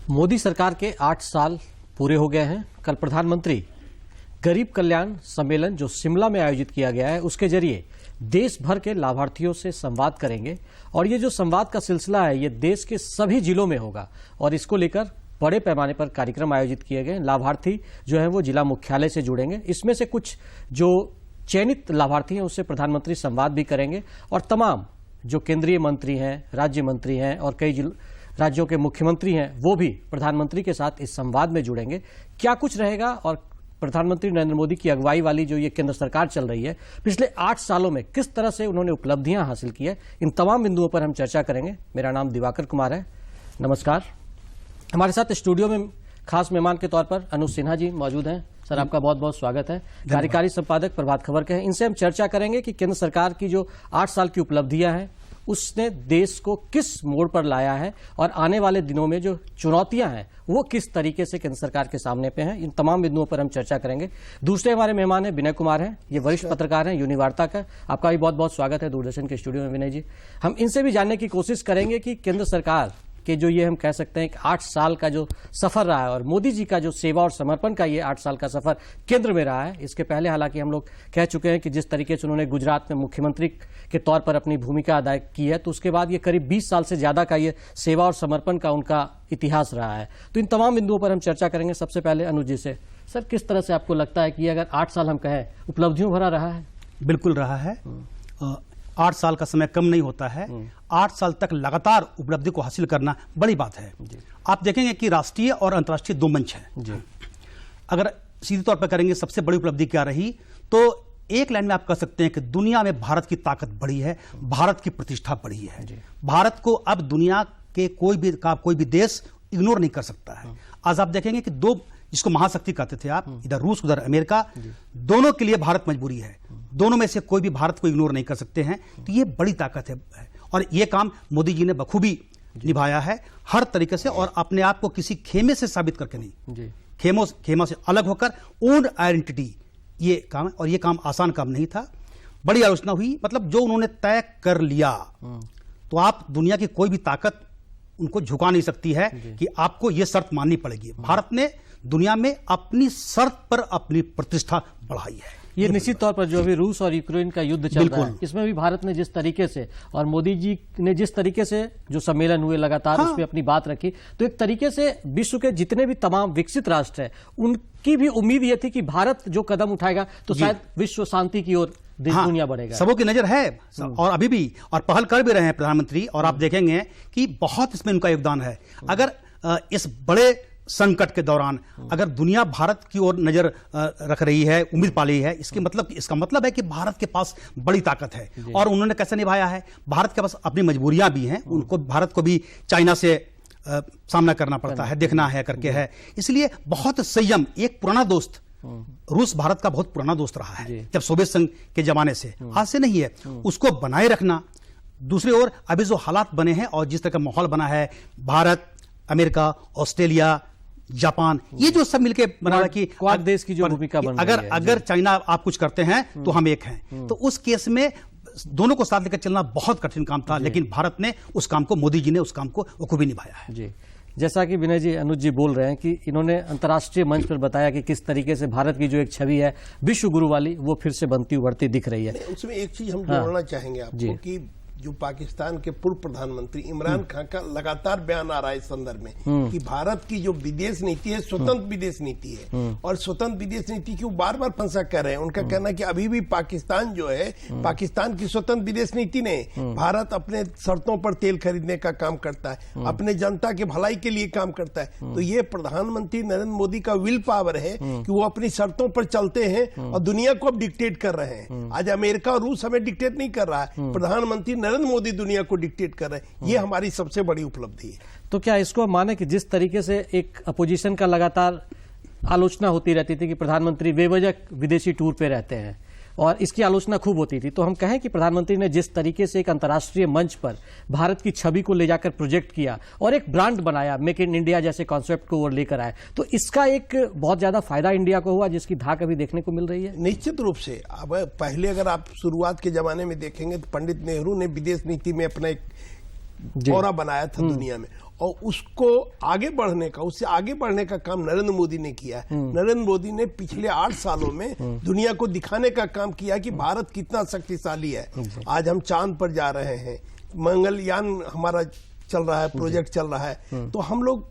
मोदी सरकार के 8 साल पूरे हो गए हैं। कल प्रधानमंत्री गरीब कल्याण सम्मेलन जो शिमला में आयोजित किया गया है उसके जरिए देश भर के लाभार्थियों से संवाद करेंगे और ये जो संवाद का सिलसिला है ये देश के सभी जिलों में होगा और इसको लेकर बड़े पैमाने पर कार्यक्रम आयोजित किए गए। लाभार्थी जो है वो जिला मुख्यालय से जुड़ेंगे। इसमें से कुछ जो चयनित लाभार्थी हैं उससे प्रधानमंत्री संवाद भी करेंगे और तमाम जो केंद्रीय मंत्री हैं, राज्य मंत्री हैं और कई राज्यों के मुख्यमंत्री हैं वो भी प्रधानमंत्री के साथ इस संवाद में जुड़ेंगे। क्या कुछ रहेगा और प्रधानमंत्री नरेंद्र मोदी की अगुवाई वाली जो ये केंद्र सरकार चल रही है पिछले 8 सालों में किस तरह से उन्होंने उपलब्धियां हासिल की है, इन तमाम बिंदुओं पर हम चर्चा करेंगे। मेरा नाम दिवाकर कुमार है। नमस्कार। हमारे साथ स्टूडियो में खास मेहमान के तौर पर अनुज सिन्हा जी मौजूद हैं। सर, आपका बहुत बहुत स्वागत है। कार्यकारी संपादक प्रभात खबर के हैं। इनसे हम चर्चा करेंगे कि केंद्र सरकार की जो 8 साल की उपलब्धियां हैं उसने देश को किस मोड़ पर लाया है और आने वाले दिनों में जो चुनौतियां हैं वो किस तरीके से केंद्र सरकार के सामने पे हैं। इन तमाम बिंदुओं पर हम चर्चा करेंगे। दूसरे हमारे मेहमान हैं विनय कुमार हैं। ये वरिष्ठ पत्रकार हैं यूनिवार्ता का। आपका भी बहुत बहुत स्वागत है दूरदर्शन के स्टूडियो में विनय जी। हम इनसे भी जानने की कोशिश करेंगे कि केंद्र सरकार कि जो ये हम कह सकते हैं कि 8 साल का जो सफर रहा है और मोदी जी का जो सेवा और समर्पण का ये 8 साल का सफर केंद्र में रहा है। इसके पहले हालांकि हम लोग कह चुके हैं कि जिस तरीके से उन्होंने गुजरात में मुख्यमंत्री के तौर पर अपनी भूमिका अदा की है तो उसके बाद ये करीब 20 साल से ज्यादा का ये सेवा और समर्पण का उनका इतिहास रहा है। तो इन तमाम बिंदुओं पर हम चर्चा करेंगे। सबसे पहले अनुज जी से, सर, किस तरह से आपको लगता है कि अगर 8 साल हम कहें उपलब्धियों भरा रहा है? बिल्कुल रहा है। 8 साल का समय कम नहीं होता है। 8 साल तक लगातार उपलब्धि को हासिल करना बड़ी बात है। आप देखेंगे कि राष्ट्रीय और अंतर्राष्ट्रीय 2 मंच हैं। अगर सीधे तौर पर करेंगे सबसे बड़ी उपलब्धि क्या रही तो एक लाइन में आप कह सकते हैं कि दुनिया में भारत की ताकत बढ़ी है, भारत की प्रतिष्ठा बढ़ी है। भारत को अब दुनिया के कोई भी देश इग्नोर नहीं कर सकता है। आज आप देखेंगे कि 2 जिसको महाशक्ति कहते थे आप, इधर रूस उधर अमेरिका, दोनों के लिए भारत मजबूरी है। दोनों में से कोई भी भारत को इग्नोर नहीं कर सकते हैं। तो ये बड़ी ताकत है और ये काम मोदी जी ने बखूबी निभाया है हर तरीके से और अपने आप को किसी खेमे से साबित करके नहीं, खेमा से अलग होकर ओन आइडेंटिटी ये काम है। और ये काम आसान काम नहीं था। बड़ी आलोचना हुई। मतलब जो उन्होंने तय कर लिया तो आप दुनिया की कोई भी ताकत उनको झुका नहीं सकती है कि आपको यह शर्त माननी पड़ेगी। भारत ने दुनिया में अपनी शर्त पर अपनी प्रतिष्ठा बढ़ाई है। ये निश्चित तौर पर जो अभी रूस और यूक्रेन का युद्ध चल रहा है इसमें भी भारत ने जिस तरीके से और मोदी जी ने जिस तरीके से जो सम्मेलन हुए लगातार उसमें अपनी बात रखी तो एक तरीके से विश्व के जितने भी तमाम विकसित राष्ट्र हैं उनकी भी उम्मीद ये थी कि भारत जो कदम उठाएगा तो शायद विश्व शांति की ओर दुनिया बढ़ेगा। सबों की नजर है और अभी भी और पहल कर भी रहे हैं प्रधानमंत्री और आप देखेंगे कि बहुत इसमें उनका योगदान है। अगर इस बड़े संकट के दौरान अगर दुनिया भारत की ओर नजर रख रही है, उम्मीद पा रही है, इसका मतलब है कि भारत के पास बड़ी ताकत है। और उन्होंने कैसे निभाया है? भारत के पास अपनी मजबूरियां भी हैं। उनको भारत को भी चाइना से सामना करना पड़ता है, देखना है करके है। इसलिए बहुत संयम। एक पुराना दोस्त रूस भारत का बहुत पुराना दोस्त रहा है जब सोवियत संघ के जमाने से, आज से नहीं है। उसको बनाए रखना। दूसरी ओर अभी जो हालात बने हैं और जिस तरह का माहौल बना है, भारत, अमेरिका, ऑस्ट्रेलिया, जापान, ये जो सब मिलकर बना कि क्वाड देश की जो भूमिका बन रही है। अगर चाइना आप कुछ करते हैं तो हम एक हैं। तो उस केस में दोनों को साथ लेकर चलना बहुत कठिन काम था, लेकिन भारत ने उस काम को, मोदी जी ने उस काम को बखूबी निभाया है। जी, जैसा कि विनय जी, अनुज जी बोल रहे हैं कि इन्होंने अंतर्राष्ट्रीय मंच पर बताया कि किस तरीके से भारत की जो एक छवि है विश्व गुरु वाली वो फिर से बनती उभरती दिख रही है। उसमें एक चीज हम जोड़ना चाहेंगे आपको कि जो पाकिस्तान के पूर्व प्रधानमंत्री इमरान खान का लगातार बयान आ रहा है इस संदर्भ में कि भारत की जो विदेश नीति है स्वतंत्र विदेश नीति है और स्वतंत्र विदेश नीति की वो बार बार फंसा कर रहे हैं। उनका कहना है कि अभी भी पाकिस्तान जो है, पाकिस्तान की स्वतंत्र विदेश नीति ने भारत अपने शर्तों पर तेल खरीदने का काम करता है, अपने जनता के भलाई के लिए काम करता है। तो ये प्रधानमंत्री नरेंद्र मोदी का विल पावर है कि वो अपनी शर्तों पर चलते हैं और दुनिया को अब डिक्टेट कर रहे हैं। आज अमेरिका और रूस हमें डिक्टेट नहीं कर रहा है, प्रधानमंत्री नरेंद्र मोदी दुनिया को डिक्टेट कर रहे हैं। ये हमारी सबसे बड़ी उपलब्धि है। तो क्या इसको माने कि जिस तरीके से एक अपोजिशन का लगातार आलोचना होती रहती थी कि प्रधानमंत्री बेवजह विदेशी टूर पे रहते हैं और इसकी आलोचना खूब होती थी, तो हम कहें कि प्रधानमंत्री ने जिस तरीके से एक अंतर्राष्ट्रीय मंच पर भारत की छवि को ले जाकर प्रोजेक्ट किया और एक ब्रांड बनाया, मेक इन इंडिया जैसे कॉन्सेप्ट को और लेकर आए, तो इसका एक बहुत ज्यादा फायदा इंडिया को हुआ जिसकी धाक अभी देखने को मिल रही है। निश्चित रूप से। अब पहले अगर आप शुरुआत के जमाने में देखेंगे तो पंडित नेहरू ने विदेश नीति में अपना एक दौरा बनाया था दुनिया में और उसको आगे बढ़ने का, उससे आगे बढ़ने का काम नरेंद्र मोदी ने किया है। नरेंद्र मोदी ने पिछले 8 सालों में दुनिया को दिखाने का काम किया कि भारत कितना शक्तिशाली है। आज हम चांद पर जा रहे हैं, मंगलयान हमारा चल रहा है, प्रोजेक्ट चल रहा है। तो हम लोग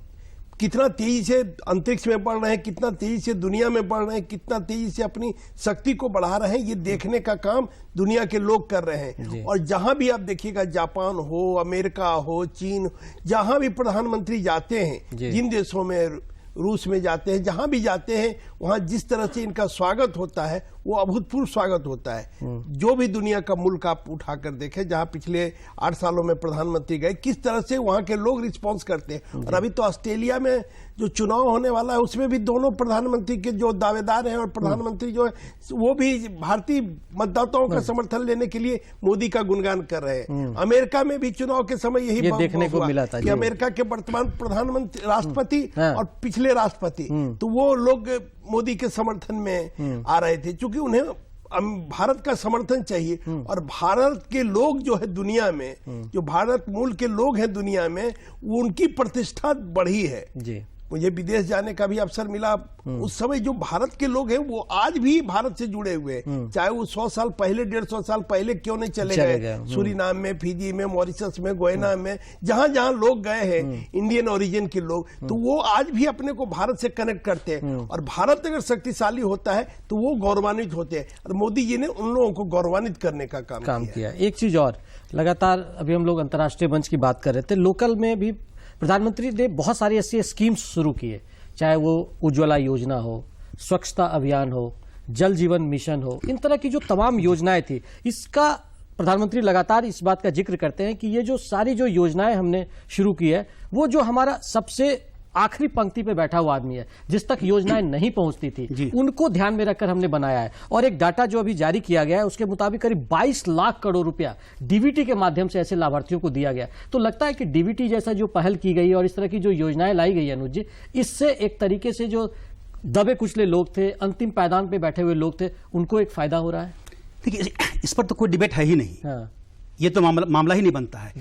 कितना तेजी से अंतरिक्ष में बढ़ रहे हैं, कितना तेजी से दुनिया में बढ़ रहे हैं, कितना तेजी से अपनी शक्ति को बढ़ा रहे हैं, ये देखने का काम दुनिया के लोग कर रहे हैं। और जहां भी आप देखिएगा, जापान हो, अमेरिका हो, चीन, जहां भी प्रधानमंत्री जाते हैं, जिन देशों में, रूस में जाते हैं, जहां भी जाते हैं, वहां जिस तरह से इनका स्वागत होता है वो अभूतपूर्व स्वागत होता है। जो भी दुनिया का मुल्क आप उठाकर देखें, जहां पिछले 8 सालों में प्रधानमंत्री गए, किस तरह से वहां के लोग रिस्पॉन्स करते हैं। और अभी तो ऑस्ट्रेलिया में जो चुनाव होने वाला है, उसमें भी दोनों प्रधानमंत्री के जो दावेदार हैं और प्रधानमंत्री जो है, वो भी भारतीय मतदाताओं का समर्थन लेने के लिए मोदी का गुणगान कर रहे हैं। अमेरिका में भी चुनाव के समय यही देखने को मिला था कि अमेरिका के वर्तमान प्रधानमंत्री, राष्ट्रपति और पिछले राष्ट्रपति, तो वो लोग मोदी के समर्थन में आ रहे थे, क्योंकि उन्हें भारत का समर्थन चाहिए। और भारत के लोग जो है दुनिया में, जो भारत मूल के लोग हैं दुनिया में, वो उनकी प्रतिष्ठा बढ़ी है जी। मुझे विदेश जाने का भी अवसर मिला। उस समय जो भारत के लोग हैं वो आज भी भारत से जुड़े हुए हैं, चाहे वो 100 साल पहले, 150 साल पहले क्यों नहीं चले गए। सूरीनाम में, फिजी में, मॉरिशस में, गोयना में, जहां जहां लोग गए हैं इंडियन ओरिजिन के लोग, तो वो आज भी अपने को भारत से कनेक्ट करते हैं। और भारत अगर शक्तिशाली होता है तो वो गौरवान्वित होते हैं, और मोदी जी ने उन लोगों को गौरवान्वित करने का काम किया। एक चीज और, लगातार अभी हम लोग अंतर्राष्ट्रीय मंच की बात कर रहे थे, लोकल में भी प्रधानमंत्री ने बहुत सारी ऐसी स्कीम्स शुरू की है, चाहे वो उज्ज्वला योजना हो, स्वच्छता अभियान हो, जल जीवन मिशन हो, इन तरह की जो तमाम योजनाएं थी, इसका प्रधानमंत्री लगातार इस बात का जिक्र करते हैं कि ये जो सारी जो योजनाएं हमने शुरू की है, वो जो हमारा सबसे आखिरी पंक्ति पे बैठा हुआ आदमी है, जिस तक योजनाएं नहीं पहुंचती थी, उनको ध्यान में रखकर हमने बनाया है। और एक डाटा जो अभी जारी किया गया है, उसके मुताबिक करीब 22 लाख करोड़ रुपया डीबीटी के माध्यम से ऐसे लाभार्थियों को दिया गया। तो लगता है कि डीबीटी जैसा जो पहल की गई और इस तरह की जो योजनाएं लाई गई है अनुज जी, इससे एक तरीके से जो दबे कुचले लोग थे, अंतिम पायदान पे बैठे हुए लोग थे, उनको एक फायदा हो रहा है। देखिए, इस पर तो कोई डिबेट है ही नहीं। ये तो मामला ही नहीं बनता है।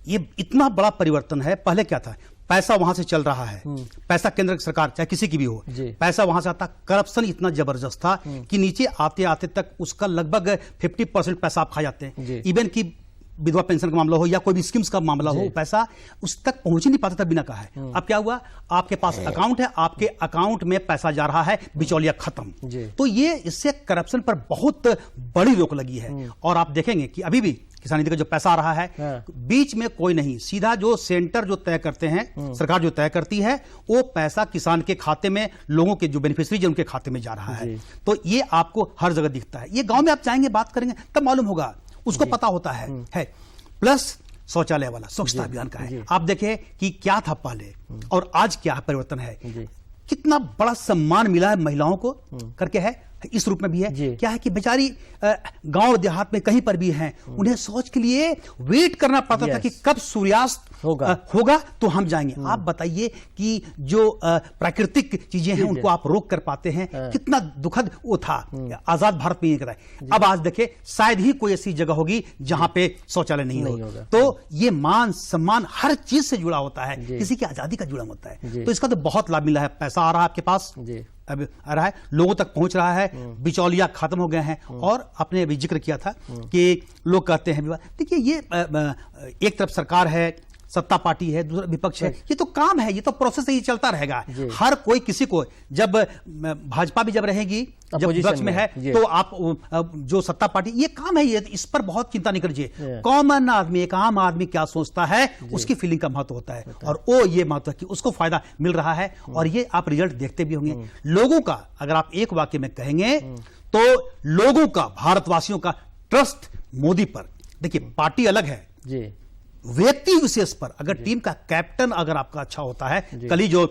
ये इतना बड़ा परिवर्तन है। पहले क्या था, पैसा वहां से चल रहा है, पैसा केंद्र की सरकार चाहे किसी की भी हो, पैसा वहां से आता। करप्शन इतना जबरदस्त था कि नीचे आते आते तक उसका लगभग 50% पैसा आप खा जाते हैं। इवन की विधवा पेंशन का मामला हो या कोई भी स्कीम्स का मामला हो, पैसा उस तक पहुंच ही नहीं पाता था बिना कहा। अब क्या हुआ, आपके पास अकाउंट है, आपके अकाउंट में पैसा जा रहा है, बिचौलिया खत्म। तो ये इससे करप्शन पर बहुत बड़ी रोक लगी है। और आप देखेंगे कि अभी भी किसान निधि का जो पैसा आ रहा है, बीच में कोई नहीं, सीधा जो सेंटर जो तय करते हैं, सरकार जो तय करती है, वो पैसा किसान के खाते में, लोगों के जो बेनिफिशियरी उनके खाते में जा रहा है। तो ये आपको हर जगह दिखता है। ये गांव में आप जाएंगे, बात करेंगे, तब मालूम होगा, उसको पता होता है। प्लस शौचालय वाला स्वच्छता अभियान का है। आप देखें कि क्या था पहले और आज क्या परिवर्तन है, कितना बड़ा सम्मान मिला है महिलाओं को करके है, इस रूप में भी है। क्या है कि बेचारी गांव देहात में कहीं पर भी हैं, उन्हें शौच के लिए वेट करना पड़ता था कि कब सूर्यास्त होगा तो हम जाएंगे। आप बताइए कि जो प्राकृतिक चीजें हैं उनको आप रोक कर पाते हैं, कितना दुखद वो था। आजाद भारत में ये करा है। अब आज देखे, शायद ही कोई ऐसी जगह होगी जहां पे शौचालय नहीं होगा। तो ये मान सम्मान हर चीज से जुड़ा होता है, किसी की आजादी का जुड़ा होता है। तो इसका तो बहुत लाभ मिला है। पैसा आ रहा है आपके पास, अब आ रहा है, लोगों तक पहुंच रहा है, बिचौलिया खत्म हो गए हैं। और आपने अभी जिक्र किया था कि लोग कहते हैं, देखिए ये एक तरफ सरकार है, सत्ता पार्टी है, दूसरा विपक्ष है, ये तो काम है, ये तो प्रोसेस ही चलता रहेगा। हर कोई किसी को, जब भाजपा भी जब रहेगी, जब विपक्ष में है, तो आप जो सत्ता पार्टी, ये काम है, ये इस पर बहुत चिंता नहीं करिए। कॉमन आदमी, एक आम आदमी क्या सोचता है, उसकी फीलिंग का महत्व होता है। और वो ये महत्व है कि उसको फायदा मिल रहा है। और ये आप रिजल्ट देखते भी होंगे लोगों का। अगर आप एक वाक्य में कहेंगे तो लोगों का, भारतवासियों का ट्रस्ट मोदी पर, देखिए पार्टी अलग है, व्यक्ति विशेष पर, अगर टीम का कैप्टन अगर आपका अच्छा होता है, कल ही जो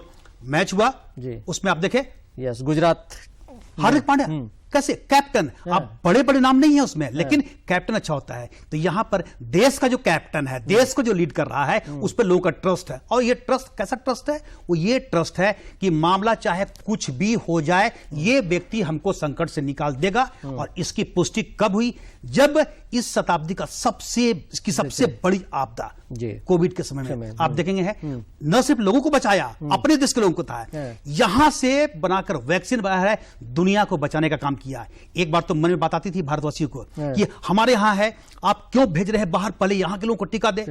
मैच हुआ उसमें आप देखें, गुजरात हार्दिक पांड्या कैसे कैप्टन, आप बड़े बड़े नाम नहीं है उसमें, लेकिन कैप्टन अच्छा होता है। तो यहां पर देश का जो कैप्टन है, देश को जो लीड कर रहा है, उस पर लोगों का ट्रस्ट है। और ये ट्रस्ट कैसा ट्रस्ट है? वो ये ट्रस्ट है कि मामला चाहे कुछ भी हो जाए, ये व्यक्ति हमको संकट से निकाल देगा। और इसकी पुष्टि कब हुई? जब इस शताब्दी का सबसे बड़ी आपदा कोविड के समय में आप देखेंगे है, न सिर्फ लोगों को बचाया, अपने देश के लोगों को था, यहां से बनाकर वैक्सीन बनाया है, दुनिया को बचाने का काम किया है। एक बार तो मन में बात आती थी भारतवासियों को कि हमारे यहां है, आप क्यों भेज रहे हैं बाहर, पहले यहां के लोगों को टीका दे।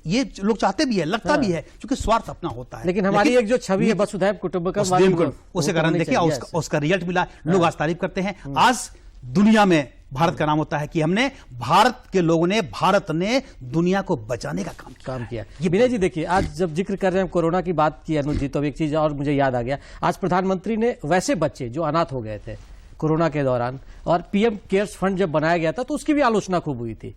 ये लोग चाहते भी है, लगता भी है, क्योंकि स्वार्थ अपना होता है। लेकिन हमारी एक जो छवि है वसुधैव कुटुंबकम, उसे कारण देखिए उसका रिजल्ट मिला, लोग आज तारीफ करते हैं। आज दुनिया में भारत का नाम होता है कि हमने, भारत ने दुनिया को बचाने का काम किया। ये विनय जी देखिए, आज जब जिक्र कर रहे हैं कोरोना की बात की अनुज जी, तो एक चीज और मुझे याद आ गया। आज प्रधानमंत्री ने वैसे बच्चे जो अनाथ हो गए थे कोरोना के दौरान, और पीएम केयर्स फंड जब बनाया गया था तो उसकी भी आलोचना खूब हुई थी।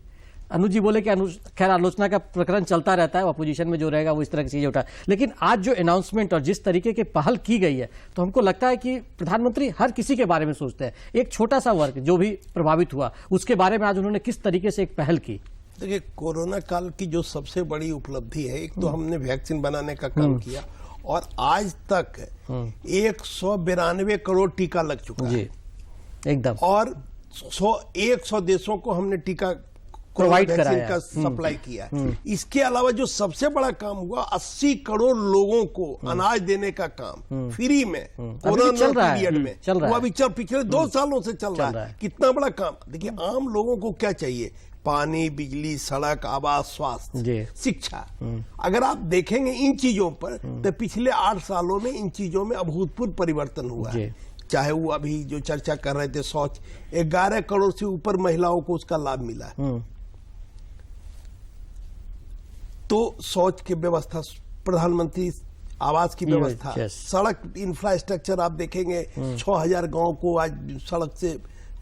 अनुज जी बोले कि खैर आलोचना का प्रकरण चलता रहता है, अपोजिशन में जो रहेगा वो इस तरह की चीजें उठा, लेकिन आज जो अनाउंसमेंट और जिस तरीके की पहल की गई है, तो हमको लगता है कि प्रधानमंत्री हर किसी के बारे में सोचते हैं। एक छोटा सा वर्ग जो भी प्रभावित हुआ, उसके बारे में आज उन्होंने किस तरीके से एक पहल की। देखिए, कोरोना काल की जो सबसे बड़ी उपलब्धि है, एक तो हमने वैक्सीन बनाने का काम किया, और आज तक 192 करोड़ टीका लग चुका है एकदम, और 100 देशों को हमने टीका प्रोवाइड वैक्सीन का सप्लाई किया है। इसके अलावा जो सबसे बड़ा काम हुआ, 80 करोड़ लोगों को अनाज देने का काम फ्री में कोरोना पीरियड में वो अभी पिछले 2 सालों से चल रहा है। कितना बड़ा काम। देखिए, आम लोगों को क्या चाहिए? पानी, बिजली, सड़क, आवास, स्वास्थ्य, शिक्षा। अगर आप देखेंगे इन चीजों पर, तो पिछले 8 सालों में इन चीजों में अभूतपूर्व परिवर्तन हुआ है। चाहे वो अभी जो चर्चा कर रहे थे शौच, 11 करोड़ से ऊपर महिलाओं को उसका लाभ मिला है। तो शौच की व्यवस्था, प्रधानमंत्री आवास की व्यवस्था, सड़क इंफ्रास्ट्रक्चर आप देखेंगे, 6000 गांव को आज सड़क से,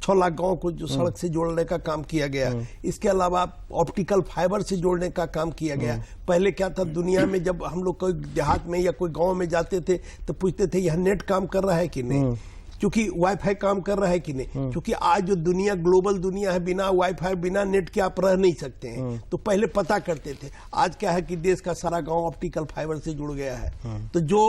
6 लाख गांव को जो सड़क से जोड़ने का काम किया गया। इसके अलावा ऑप्टिकल फाइबर से जोड़ने का काम किया गया। पहले क्या था, दुनिया में जब हम लोग कोई देहात में या कोई गांव में जाते थे तो पूछते थे यह नेट काम कर रहा है कि नहीं, क्योंकि वाईफाई काम कर रहा है कि नहीं। क्योंकि आज जो दुनिया ग्लोबल दुनिया है, बिना वाईफाई बिना नेट के आप रह नहीं सकते हैं। तो पहले पता करते थे। आज क्या है कि देश का सारा गांव ऑप्टिकल फाइबर से जुड़ गया है। तो जो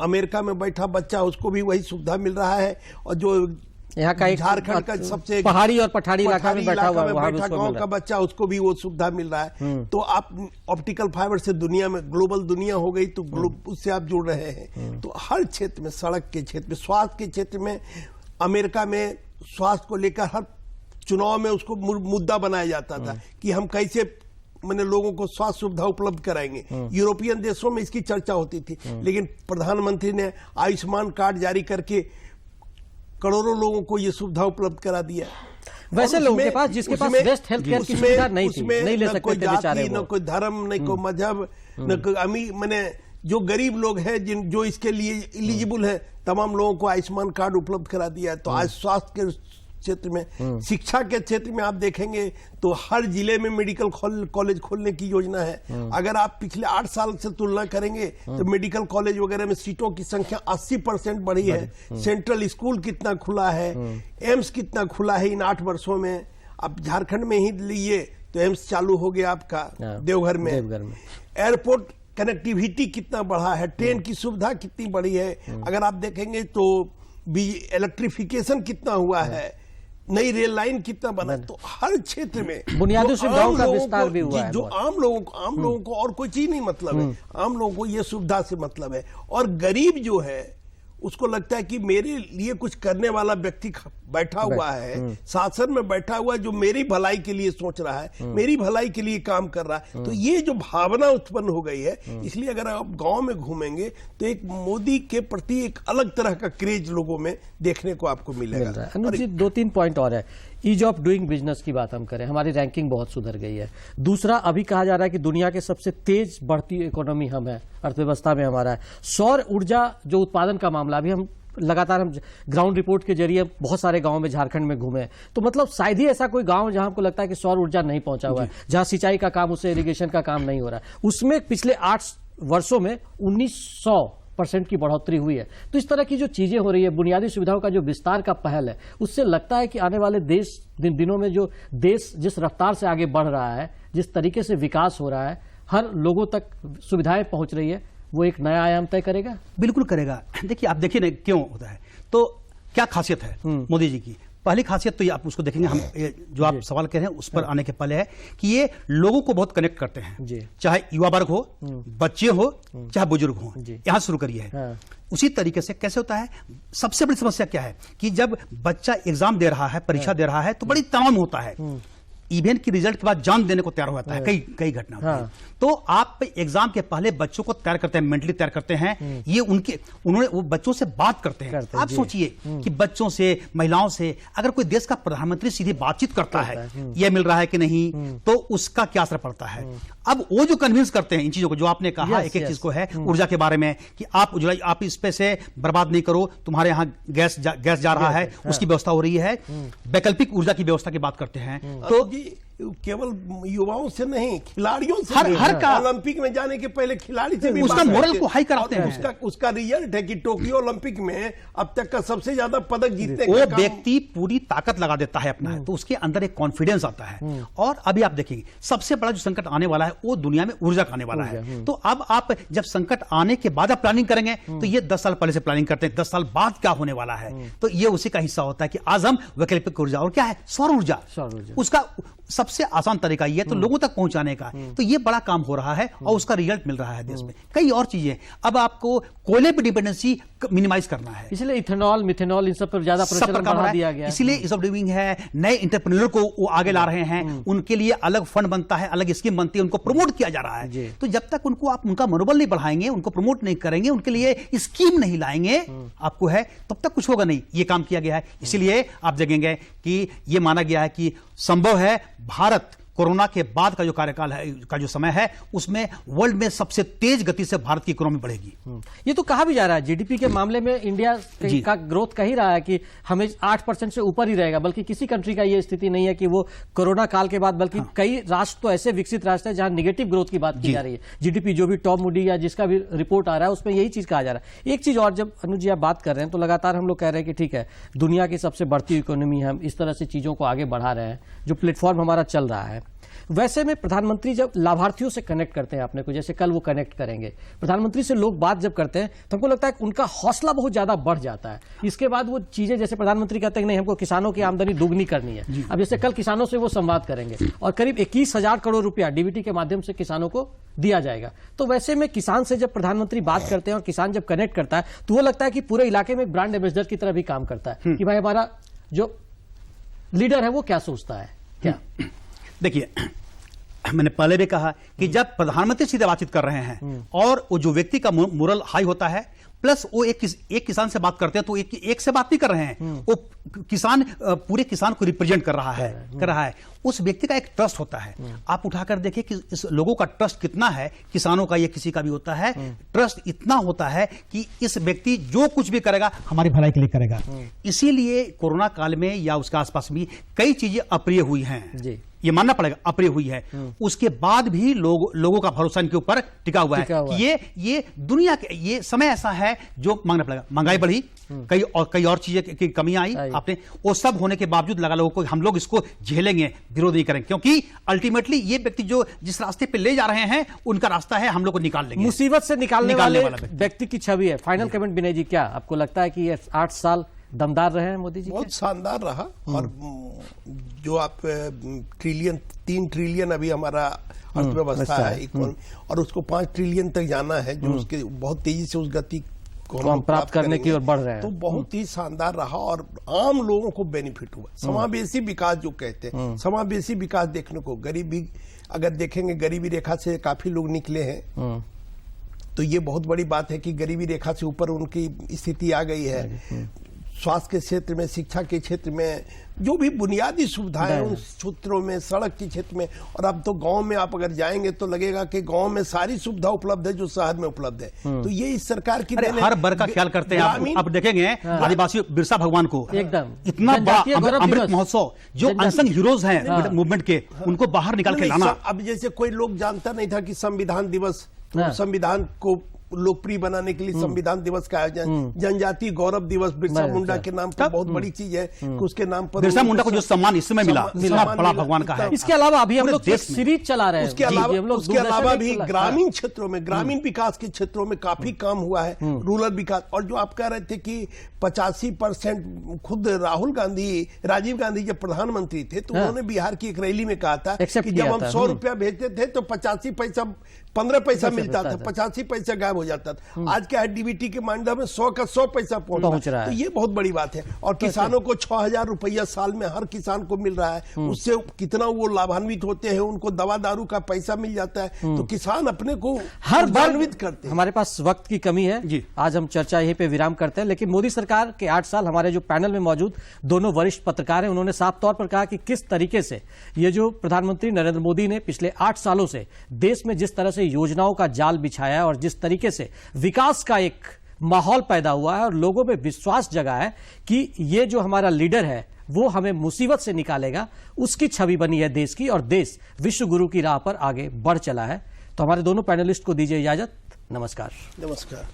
अमेरिका में बैठा बच्चा, उसको भी वही सुविधा मिल रहा है, और जो यहाँ का एक झारखंड का सबसे पहाड़ी और पठारी इलाका में बैठा गांव का बच्चा, उसको भी वो सुविधा मिल रहा है। तो आप ऑप्टिकल फाइबर से दुनिया में ग्लोबल दुनिया हो गई, तो उससे आप जुड़ रहे हैं। तो हर क्षेत्र में, सड़क के क्षेत्र में, स्वास्थ्य के क्षेत्र में, अमेरिका में स्वास्थ्य को लेकर हर चुनाव में उसको मुद्दा बनाया जाता था कि हम कैसे मैंने लोगों को स्वास्थ्य सुविधा उपलब्ध कराएंगे। यूरोपियन देशों में इसकी चर्चा होती थी, लेकिन प्रधानमंत्री ने आयुष्मान कार्ड जारी करके करोड़ों लोगों को ये सुविधा उपलब्ध करा दिया। वैसे लोगों के पास, जिसके पास बेस्ट हेल्थ केयर की सुविधा नहीं थी, नहीं ले सकते थे बेचारे, न कोई धर्म, न कोई मजहब, न कोई अमीर, मैंने जो गरीब लोग हैं, जो इसके लिए एलिजिबल है, तमाम लोगों को आयुष्मान कार्ड उपलब्ध करा दिया है। तो आज स्वास्थ्य के क्षेत्र में, शिक्षा के क्षेत्र में आप देखेंगे तो हर जिले में मेडिकल कॉलेज खोलने की योजना है। अगर आप पिछले 8 साल से तुलना करेंगे तो मेडिकल कॉलेज वगैरह में सीटों की संख्या 80% बढ़ी है। सेंट्रल स्कूल कितना खुला है, एम्स कितना खुला है इन 8 वर्षों में। अब झारखंड में ही लिए तो एम्स चालू हो गया आपका देवघर में। एयरपोर्ट कनेक्टिविटी कितना बढ़ा है, ट्रेन की सुविधा कितनी बढ़ी है। अगर आप देखेंगे तो इलेक्ट्रिफिकेशन कितना हुआ है, नई रेल लाइन कितना बना। तो हर क्षेत्र में बुनियादी सुविधाओं का विस्तार भी हुआ है। जो आम लोगों को और कोई चीज नहीं मतलब है, आम लोगों को ये सुविधा से मतलब है। और गरीब जो है उसको लगता है कि मेरे लिए कुछ करने वाला व्यक्ति बैठा हुआ है, शासन में बैठा हुआ है, जो मेरी भलाई के लिए सोच रहा है, मेरी भलाई के लिए काम कर रहा है। तो ये जो भावना उत्पन्न हो गई है, इसलिए अगर आप गांव में घूमेंगे तो एक मोदी के प्रति एक अलग तरह का क्रेज लोगों में देखने को आपको मिलेगा। अनुज जी, 2-3 पॉइंट और है। ईज ऑफ डूइंग बिजनेस की बात हम करें, हमारी रैंकिंग बहुत सुधर गई है। दूसरा, अभी कहा जा रहा है कि दुनिया के सबसे तेज बढ़ती इकोनॉमी हम है, अर्थव्यवस्था में हमारा है। सौर ऊर्जा जो उत्पादन का मामला, अभी हम लगातार ग्राउंड रिपोर्ट के जरिए बहुत सारे गांवों में झारखंड में घूमे, तो मतलब शायद ही ऐसा कोई गांव जहां हमको लगता है कि सौर ऊर्जा नहीं पहुंचा हुआ है, जहां सिंचाई का काम, उससे इरिगेशन का काम नहीं हो रहा है। उसमें पिछले 8 वर्षों में 1900 % की बढ़ोतरी हुई है। तो इस तरह की जो चीजें हो रही है, बुनियादी सुविधाओं का जो विस्तार का पहल है, उससे लगता है कि आने वाले दिनों में जो देश जिस रफ्तार से आगे बढ़ रहा है, जिस तरीके से विकास हो रहा है, हर लोगों तक सुविधाएं पहुंच रही है, वो एक नया आयाम तय करेगा। बिल्कुल करेगा। देखिए, आप देखिए ना क्यों होता है। तो क्या खासियत है मोदी जी की? पहली खासियत तो ये आप उसको देखेंगे, हम जो आप सवाल कह रहे हैं उस पर आने के पहले है कि ये लोगों को बहुत कनेक्ट करते हैं, चाहे युवा वर्ग हो, बच्चे हो, चाहे बुजुर्ग हो। यहां शुरू करिए। उसी तरीके से कैसे होता है, सबसे बड़ी समस्या क्या है कि जब बच्चा एग्जाम दे रहा है, परीक्षा दे रहा है, तो बड़ी तनाव होता है। इवेंट की रिजल्ट के बाद जान देने को तैयार हो जाता है, कई घटना होती है। तो आप एग्जाम के पहले बच्चों को तैयार करते हैं, मेंटली तैयार करते हैं। ये उन्होंने वो बच्चों से बात करते हैं। आप सोचिए कि बच्चों से, महिलाओं से अगर कोई देश का प्रधानमंत्री सीधी बातचीत करता है, ये मिल रहा है कि नहीं, तो उसका क्या असर पड़ता है। अब वो जो कन्विंस करते हैं इन चीजों को, जो आपने कहा एक चीज को है ऊर्जा के बारे में कि आप इस पे से बर्बाद नहीं करो, तुम्हारे यहाँ गैस जा रहा है, उसकी व्यवस्था हो रही है। वैकल्पिक ऊर्जा की व्यवस्था की बात करते हैं। तो केवल युवाओं से नहीं, खिलाड़ियों से, हर का ओलंपिक में जाने के पहले खिलाड़ी से भी उसका मोरल को हाई कराते हैं। उसका रिजल्ट है कि टोक्यो ओलंपिक में अब तक का सबसे ज्यादा पदक जीतने वो व्यक्ति पूरी ताकत लगा देता है अपना, तो उसके अंदर एक कॉन्फिडेंस आता है। और अभी आप देखेंगे सबसे बड़ा जो संकट आने वाला है वो दुनिया में ऊर्जा का आने वाला है। तो अब आप जब संकट आने के बाद आप प्लानिंग करेंगे, तो ये 10 साल पहले से प्लानिंग करते हैं 10 साल बाद क्या होने वाला है। तो ये उसी का हिस्सा होता है कि आज हम वैकल्पिक ऊर्जा, और क्या है, सौर ऊर्जा, उसका सबसे आसान तरीका ये तो लोगों तक पहुंचाने का। तो ये बड़ा काम हो रहा है और उसका रिजल्ट मिल रहा है देश में। कई और चीजें, अब आपको कोयले पर डिपेंडेंसी मिनिमाइज करना है, इसलिए इथेनॉल, मिथेनॉल, इन सब पर ज्यादा प्रेशर बढ़ा दिया गया है। इसलिए इस ऑफ डूइंग है, नए एंटरप्रेन्योर को वो आगे ला रहे हैं, उनके लिए अलग फंड बनता है, अलग स्कीम बनती है, उनको प्रमोट किया जा रहा है। तो जब तक उनको आप उनका मनोबल नहीं बढ़ाएंगे, उनको प्रमोट नहीं करेंगे, उनके लिए स्कीम नहीं लाएंगे आपको है, तब तक कुछ होगा नहीं। ये काम किया गया है। इसीलिए आप देखेंगे कि ये माना गया है कि संभव है भारत कोरोना के बाद का जो कार्यकाल है, का जो समय है, उसमें वर्ल्ड में सबसे तेज गति से भारत की इकोनॉमी बढ़ेगी। ये तो कहा भी जा रहा है, जीडीपी के मामले में इंडिया का ग्रोथ कह ही रहा है कि हमें 8% से ऊपर ही रहेगा। बल्कि किसी कंट्री का ये स्थिति नहीं है कि वो कोरोना काल के बाद, बल्कि कई राष्ट्र तो ऐसे विकसित राष्ट्र है जहां निगेटिव ग्रोथ की बात की जा रही है। जीडीपी जो भी टॉप मूडी या जिसका भी रिपोर्ट आ रहा है, उसमें यही चीज कहा जा रहा है। एक चीज और, जब अनुज जी आप बात कर रहे हैं, तो लगातार हम लोग कह रहे हैं कि ठीक है, दुनिया की सबसे बढ़ती इकोनॉमी, हम इस तरह से चीजों को आगे बढ़ा रहे हैं, जो प्लेटफॉर्म हमारा चल रहा है। वैसे में प्रधानमंत्री जब लाभार्थियों से कनेक्ट करते हैं अपने को, जैसे कल वो कनेक्ट करेंगे, प्रधानमंत्री से लोग बात जब करते हैं तो हमको लगता है कि उनका हौसला बहुत ज्यादा बढ़ जाता है। इसके बाद वो चीजें, जैसे प्रधानमंत्री कहते हैं नहीं, हमको किसानों की आमदनी दुगनी करनी है। अब जैसे कल किसानों से वो संवाद करेंगे और करीब 21,000 करोड़ रुपया डीबीटी के माध्यम से किसानों को दिया जाएगा। तो वैसे में किसान से जब प्रधानमंत्री बात करते हैं और किसान जब कनेक्ट करता है, तो वो लगता है कि पूरे इलाके में एक ब्रांड एम्बेसडर की तरह भी काम करता है कि भाई हमारा जो लीडर है वो क्या सोचता है। क्या देखिए, मैंने पहले भी कहा कि जब प्रधानमंत्री सीधे बातचीत कर रहे हैं और वो जो व्यक्ति का मोरल हाई होता है, प्लस वो एक किसान से बात करते हैं, तो एक से बात नहीं कर रहे हैं, वो किसान, पूरे किसान को रिप्रेजेंट कर रहा है। उस व्यक्ति का एक ट्रस्ट होता है। आप उठाकर देखिए कि इस लोगों का ट्रस्ट कितना है, किसानों का या किसी का भी होता है, ट्रस्ट इतना होता है कि इस व्यक्ति जो कुछ भी करेगा हमारी भलाई के लिए करेगा। इसीलिए कोरोना काल में या उसके आसपास भी कई चीजें अप्रिय हुई हैं, ये मानना पड़ेगा, अप्रिय हुई है। उसके बाद भी लोगों का भरोसा इनके ऊपर टिका हुआ है कि ये दुनिया के, ये समय ऐसा है जो मांगना पड़ेगा। महंगाई बढ़ी, कई और चीजें की कमी आई, आपने वो सब होने के बावजूद लगा लोगों को हम लोग इसको झेलेंगे, विरोध नहीं करेंगे, क्योंकि अल्टीमेटली ये व्यक्ति जो जिस रास्ते पे ले जा रहे हैं उनका रास्ता है, हम लोग को निकाल लेंगे, मुसीबत से निकालने वाले व्यक्ति की छवि है। फाइनल कमेंट विनय जी, क्या आपको लगता है कि ये 8 साल दमदार रहे हैं मोदी जी? बहुत शानदार रहा। और जो आप 3 ट्रिलियन अभी हमारा अर्थव्यवस्था है, और उसको 5 ट्रिलियन तक जाना है, जो उसके बहुत तेजी से उस गति को हम प्राप्त करने की ओर बढ़ रहे हैं। तो बहुत ही शानदार रहा और आम लोगों को बेनिफिट हुआ। समावेशी विकास जो कहते हैं, समावेशी विकास देखने को, गरीबी अगर देखेंगे, गरीबी रेखा से काफी लोग निकले हैं, तो ये बहुत बड़ी बात है कि गरीबी रेखा से ऊपर उनकी स्थिति आ गई है। स्वास्थ्य के क्षेत्र में, शिक्षा के क्षेत्र में, जो भी बुनियादी सुविधाएं उन क्षेत्रों में, सड़क के क्षेत्र में, और अब तो गांव में आप अगर जाएंगे तो लगेगा कि गांव में सारी सुविधा उपलब्ध है जो शहर में उपलब्ध है। तो ये इस सरकार की हर वर्ग का ख्याल करते हैं। आप देखेंगे आदिवासी बिरसा भगवान को एकदम इतना बड़ा अमृत महोत्सव, जो अनसंग हीरोज हैं मूवमेंट के, उनको बाहर निकाल के लाना। अब जैसे कोई लोग जानता नहीं था कि संविधान दिवस, तो संविधान को लोकप्रिय बनाने के लिए संविधान दिवस का आयोजन, जनजातीय गौरव दिवस बिरसा मुंडा के नाम पर बहुत बड़ी चीज है कि उसके नाम पर बिरसा मुंडा को जो सम्मान इस समय मिला बड़ा भगवान का है। इसके अलावा अभी हम लोग सीरीज चला रहे हैं, उसके अलावा भी ग्रामीण क्षेत्रों में, ग्रामीण विकास के क्षेत्रों में काफी काम हुआ है, रूरल विकास। और जो आप कह रहे थे कि 85% खुद राजीव गांधी जब प्रधानमंत्री थे तो उन्होंने बिहार की एक रैली में कहा था कि जब हम 100 रुपया भेजते थे तो 85 पैसा 15 पैसा मिलता था, 85 पैसा गायब हो जाता था। आज क्या है, डीबीटी के मामले में 100 का 100 पैसा पहुंच रहा है, तो ये बहुत बड़ी बात है। और किसानों को 6000 रुपया साल में हर किसान को मिल रहा है, उससे कितना वो लाभान्वित होते हैं, उनको दवा दारू का पैसा मिल जाता है, तो किसान अपने को हर लाभान्वित करते हैं। हमारे पास वक्त की कमी है जी, आज हम चर्चा यहीं पे विराम करते हैं। लेकिन मोदी सरकार के 8 साल, हमारे जो पैनल में मौजूद दोनों वरिष्ठ पत्रकार हैं, उन्होंने साफ तौर पर कहा कि किस तरीके से ये जो प्रधानमंत्री नरेंद्र मोदी ने पिछले 8 सालों से देश में जिस तरह से योजनाओं का जाल बिछाया और जिस तरीके से विकास का एक माहौल पैदा हुआ है और लोगों में विश्वास जगा है कि ये जो हमारा लीडर है वो हमें मुसीबत से निकालेगा, उसकी छवि बनी है देश की और देश विश्व गुरु की राह पर आगे बढ़ चला है। तो हमारे दोनों पैनलिस्ट को दीजिए इजाजत। नमस्कार। नमस्कार।